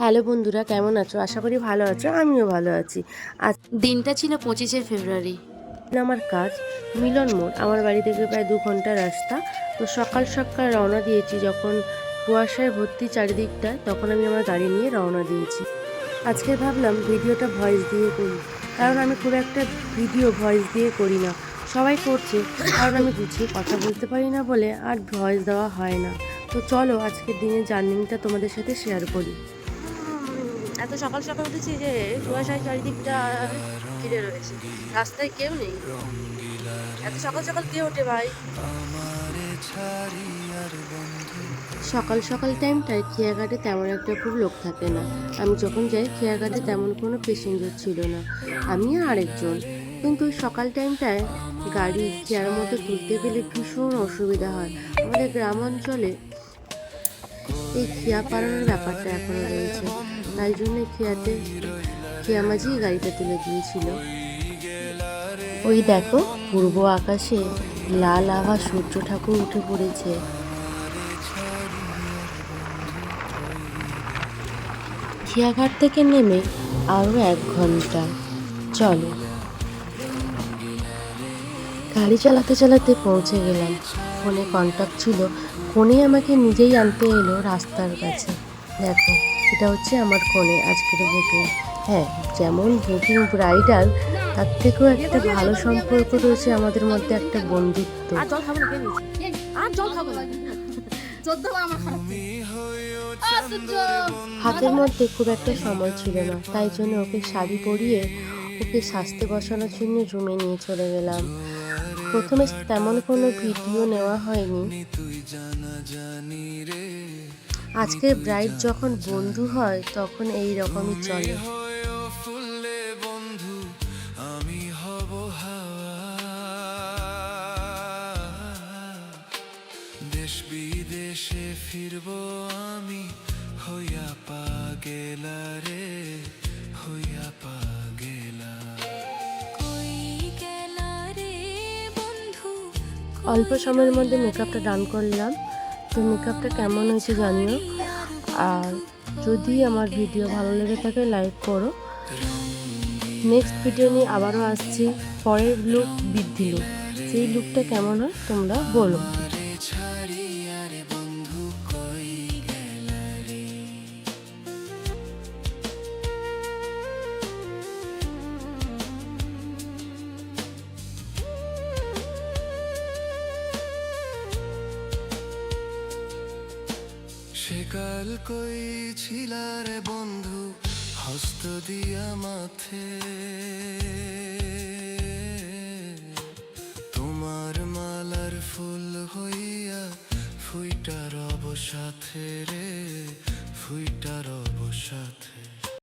Hello বন্ধুরা, কেমন আছো? আশা করি ভালো আছো। আমিও ভালো আছি। আজ দিনটা ছিল 25শে ফেব্রুয়ারি। আমার কাজ মিলন মোড়। আমার বাড়ি থেকে প্রায় 2 ঘন্টা রাস্তা। তো সকাল সকাল রওনা দিয়েছি, যখন কুয়াশায় ভর্তি চারিদিকটা, তখন আমি আমার গাড়ি নিয়ে রওনা দিয়েছি। আজকে ভাবলাম ভিডিওটা ভয়েস দিয়ে করি, কারণ আমি খুব একটা ভিডিও ভয়েস দিয়ে করি না। সবাই করছে, কারণ আমি গুছিয়ে কথা বলতে পারি না বলে আর ভয়েস দেওয়া হয় না। তো চলো আজকের দিনের জার্নিটা তোমাদের সাথে শেয়ার করি। এত সকাল সকাল উঠেছি যে কুয়াশায় চারিদিকটা ঘিরে রয়েছে, রাস্তায় কেউ নেই। এত সকাল সকাল কে ওঠে ভাই? সকাল সকাল টাইমটায় খেয়াঘাটে তেমন একটা খুব লোক থাকে না। আমি যখন যাই খেয়াঘাটে তেমন কোনো প্যাসেঞ্জার ছিল না, আমি আর আরেকজন। কিন্তু ওই সকাল টাইমটায় গাড়ি খেয়ার মতো তুলতে গেলে ভীষণ অসুবিধা হয়। আমাদের গ্রাম অঞ্চলে এই খেয়া পাড়ানোর ব্যাপারটা এখনো রয়েছে, তাই জন্য খেয়া মাঝিই গাড়িটা তুলে দিয়েছিল। ওই দেখো, পূর্ব আকাশে লাল আভা সূর্য ঠাকুর উঠে পড়েছে। খেয়াঘাট থেকে নেমে আরো 1 ঘন্টা। চলো, গাড়ি চালাতে চালাতে পৌঁছে গেলাম। ফোনে কন্টাক্ট ছিল, ফোনে আমাকে নিজেই আনতে এলো রাস্তার কাছে। দেখো, এটা হচ্ছে আমার ফোনে আজকের বুকিং। হ্যাঁ, যেমন বুকিং ব্রাইডাল, তার থেকেও একটা ভালো সম্পর্ক রয়েছে আমাদের মধ্যে, একটা বন্ধুত্ব। হাতের মধ্যে খুব একটা সময় ছিল না, তাই জন্য ওকে শাড়ি পরিয়ে ওকে সাজতে বসানোর জন্য রুমে নিয়ে চলে গেলাম। প্রথমে তেমন কোনো ভিডিও নেওয়া হয়নি। আজকের ব্রাইড যখন বন্ধু হয় তখন এই রকমই চলে। দেশ বিদেশে ফিরবো আমি, হইয়া পাগেলা রে, হইয়া পাগেলা। অল্প সময়ের মধ্যে মেকআপটা ডান করলাম। তো মেকআপটা কেমন হয়েছে জানিও, আর যদি আমার ভিডিও ভালো লেগে থাকে লাইক করো। নেক্সট ভিডিও নিয়ে আবারও আসছি, পরের লুক বৃদ্ধি লুক। সেই লুকটা কেমন হয় তোমরা বলো। সেকাল কই ছিলা রে বন্ধু, হস্ত দিয়া মাথে, তোমার মালার ফুল হইয়া ফুইটার অবসাথে রে, ফুইটার অবসাথে।